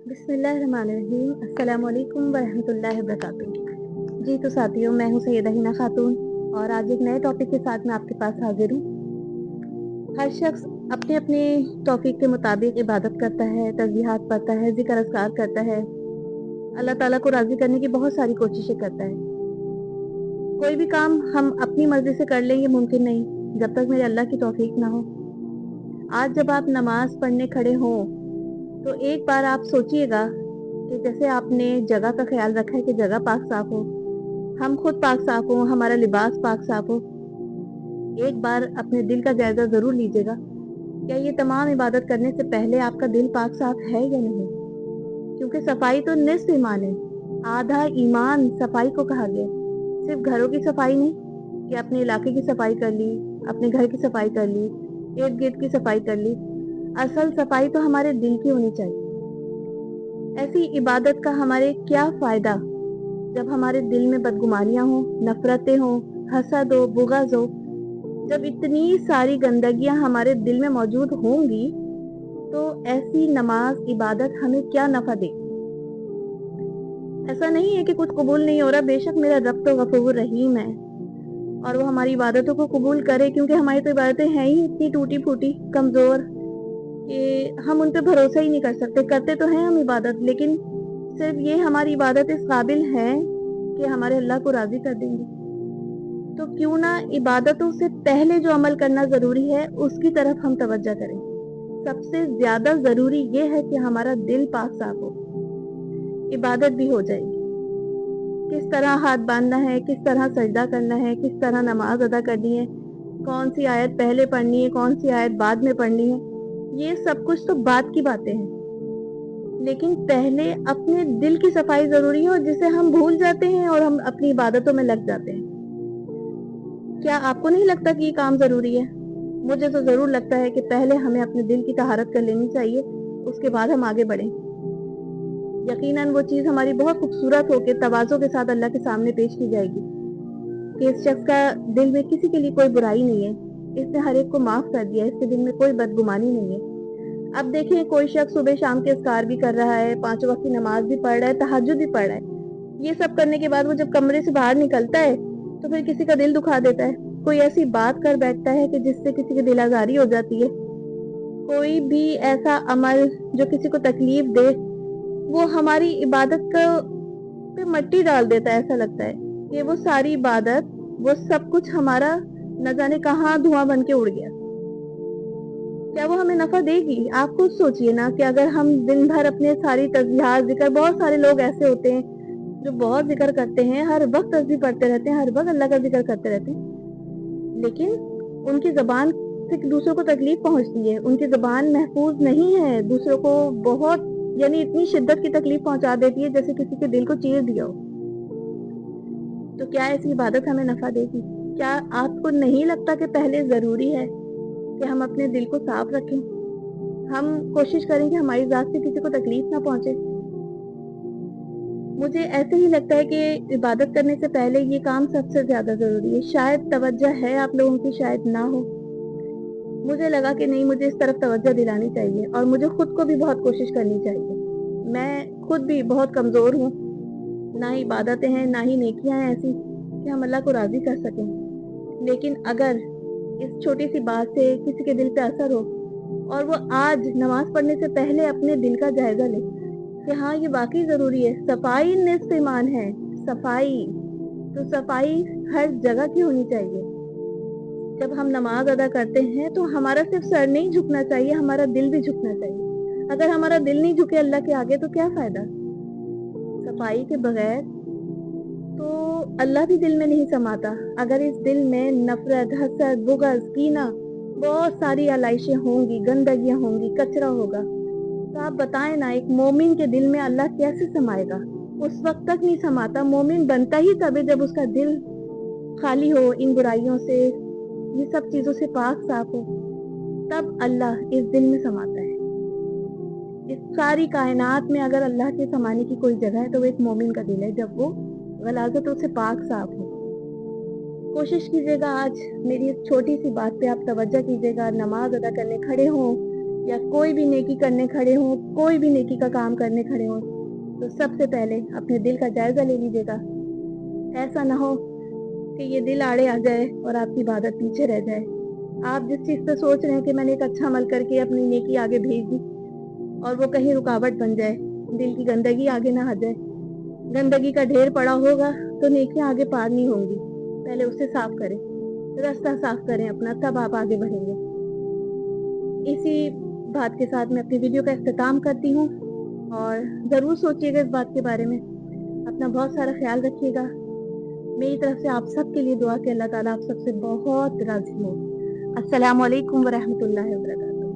बिस्मिल्लाहिर्रहमानिर्रहीम। अस्सलामुअलैकुम वरहमतुल्लाहि वबरकातुहू। जी तो साथियों, मैं हूँ सैयदा हिना खातून और आज एक नए टॉपिक के साथ मैं आपके पास हाजिर हूँ। हर शख्स अपने अपने तौफीक के मुताबिक इबादत करता है, तस्बीहात पढ़ता है, जिक्र अस्कार करता है, अल्लाह ताला को राज़ी करने की बहुत सारी कोशिशें करता है। कोई भी काम हम अपनी मर्जी से कर लें ये मुमकिन नहीं जब तक मेरे अल्लाह की तौफीक ना हो। आज जब आप नमाज पढ़ने खड़े हों तो एक बार आप सोचिएगा कि जैसे आपने जगह का ख्याल रखा है कि जगह पाक साफ हो, हम खुद पाक साफ हो, हमारा लिबास पाक साफ हो। एक बार अपने दिल का जायजा जरूर लीजिएगा, क्या ये तमाम इबादत करने से पहले आपका दिल पाक साफ है या नहीं। क्योंकि सफाई तो निस्फ ईमान है, आधा ईमान सफाई को कहा गया। सिर्फ घरों की सफाई नहीं कि अपने इलाके की सफाई कर ली, अपने घर की सफाई कर ली, इर्द गिर्द की सफाई कर ली। असल सफाई तो हमारे दिल की होनी चाहिए। ऐसी इबादत का हमारे क्या फायदा जब हमारे दिल में बदगुमानियां हो, नफरतें हो, हसद हो, बुग़्ज़ हो। जब इतनी सारी गंदगियां हमारे दिल में मौजूद होंगी तो ऐसी नमाज इबादत हमें क्या नफा देगी। ऐसा नहीं है कि कुछ कबूल नहीं हो रहा, बेशक मेरा रब तो गफूर रहीम है और वो हमारी इबादतों को कबूल करे, क्योंकि हमारी तो इबादतें हैं ही इतनी टूटी फूटी कमजोर कि हम उन पे भरोसा ही नहीं कर सकते। करते तो हैं हम इबादत, लेकिन सिर्फ ये हमारी इबादत इस काबिल है कि हमारे अल्लाह को राजी कर देंगे। तो क्यों ना इबादतों से पहले जो अमल करना जरूरी है उसकी तरफ हम तवज्जो करें। सबसे ज्यादा जरूरी ये है कि हमारा दिल पाक साफ हो, इबादत भी हो जाएगी। किस तरह हाथ बांधना है, किस तरह सजदा करना है, किस तरह नमाज अदा करनी है, कौन सी आयत पहले पढ़नी है, कौन सी आयत बाद में पढ़नी है, ये सब कुछ तो बात की बातें हैं। लेकिन पहले अपने दिल की सफाई जरूरी है, और जिसे हम भूल जाते हैं और हम अपनी इबादतों में लग जाते हैं। क्या आपको नहीं लगता कि ये काम जरूरी है? मुझे तो जरूर लगता है कि पहले हमें अपने दिल की तहारत कर लेनी चाहिए, उसके बाद हम आगे बढ़ें। यकीनन वो चीज हमारी बहुत खूबसूरत होकर तवाज़ो के साथ अल्लाह के सामने पेश की जाएगी कि इस शख्स का दिल में किसी के लिए कोई बुराई नहीं है, इसने हर एक को माफ कर दिया, इसके दिल में कोई बदगुमानी नहीं है। अब देखें, कोई शख्स सुबह शाम के अस्कार भी कर रहा है, 5 वक्त की नमाज भी पढ़ रहा है, तहज्जुद भी पढ़ रहा है। ये सब करने के बाद वो जब कमरे से बाहर निकलता है तो फिर किसी का दिल दुखा देता है, कोई ऐसी बात कर बैठता है कि जिससे किसी की दिल आजारी हो जाती है। कोई भी ऐसा अमल जो किसी को तकलीफ दे वो हमारी इबादत का पे मट्टी डाल देता है। ऐसा लगता है कि वो सारी इबादत, वो सब कुछ हमारा न जाने कहाँ धुआं बन के उड़ गया। क्या वो हमें नफा देगी? आप खुद सोचिए ना कि अगर हम दिन भर अपने सारी तस्बीहात जिक्र, बहुत सारे लोग ऐसे होते हैं जो बहुत जिक्र करते हैं, हर वक्त तस्बीह पढ़ते रहते हैं, हर वक्त अल्लाह का जिक्र करते रहते हैं, लेकिन उनकी जबान से दूसरों को तकलीफ पहुंचती है, उनकी जबान महफूज नहीं है, दूसरों को बहुत यानी इतनी शिद्दत की तकलीफ पहुंचा देती है जैसे किसी के दिल को चीर दिया हो। तो क्या ऐसी इबादत हमें नफा देगी? क्या आपको नहीं लगता कि पहले जरूरी है कि हम अपने दिल को साफ रखें, हम कोशिश करें कि हमारी जात से किसी को तकलीफ ना पहुंचे। मुझे ऐसे ही लगता है कि इबादत करने से पहले ये काम सबसे ज्यादा जरूरी है। शायद तवज्जो है आप लोगों की, शायद ना हो। मुझे लगा कि नहीं, मुझे इस तरफ तवज्जो दिलानी चाहिए और मुझे खुद को भी बहुत कोशिश करनी चाहिए। मैं खुद भी बहुत कमजोर हूँ, ना ही इबादतें हैं ना ही नेकियां हैं ऐसी कि हम अल्लाह को राजी कर सकें। लेकिन अगर इस छोटी सी बात से किसी के दिल पे असर हो और वो आज नमाज पढ़ने से पहले अपने दिल का जायजा ले कि हाँ ये वाकई जरूरी है, सफाई निस्फ ईमान है। सफाई तो सफाई हर जगह की होनी चाहिए। जब हम नमाज अदा करते हैं तो हमारा सिर्फ सर नहीं झुकना चाहिए, हमारा दिल भी झुकना चाहिए। अगर हमारा दिल नहीं झुके अल्लाह के आगे तो क्या फायदा। सफाई के बगैर तो अल्लाह भी दिल में नहीं समाता। अगर इस दिल में नफरत, हसद, बुग़्ज़, कीना, बहुत सारी आलाइशें होंगी, गंदगियां होंगी, कचरा होगा, तो आप बताएं ना, एक मोमिन के दिल में अल्लाह कैसे समाएगा? उस वक्त तक नहीं समाता। मोमिन बनता ही तब है जब उसका दिल खाली हो इन बुराइयों से, ये सब चीजों से पाक साफ हो, तब अल्लाह इस दिल में समाता है। इस सारी कायनात में अगर अल्लाह के समाने की कोई जगह है तो वो एक मोमिन का दिल है, जब वो गलाज़तों से पाक साफ हो। कोशिश कीजिएगा आज मेरी इस छोटी सी बात पे आप तवज्जो कीजिएगा, नमाज अदा करने खड़े हों या कोई भी नेकी करने खड़े हों, कोई भी नेकी का काम करने खड़े हों, तो सबसे पहले अपने दिल का जायजा ले लीजिएगा। ऐसा ना हो कि ये दिल आड़े आ जाए और आपकी इबादत पीछे रह जाए। आप जिस चीज़ पे सोच रहे हैं कि मैंने एक अच्छा अमल करके अपनी नेकी आगे भेज दी और वो कहीं रुकावट बन जाए, दिल की गंदगी आगे ना आ जाए, गंदगी का ढेर पड़ा होगा तो नेकियां आगे पार नहीं होंगी। पहले उसे साफ करें, रास्ता साफ करें अपना, तब आप आगे बढ़ेंगे। इसी बात के साथ मैं अपनी वीडियो का इख्तिताम करती हूँ और ज़रूर सोचिएगा इस बात के बारे में। अपना बहुत सारा ख्याल रखिएगा। मेरी तरफ से आप सब के लिए दुआ कि अल्लाह ताला आप सबसे बहुत राज़ी हो। अस्सलामु अलैकुम व रहमतुल्लाहि व बरकातहू।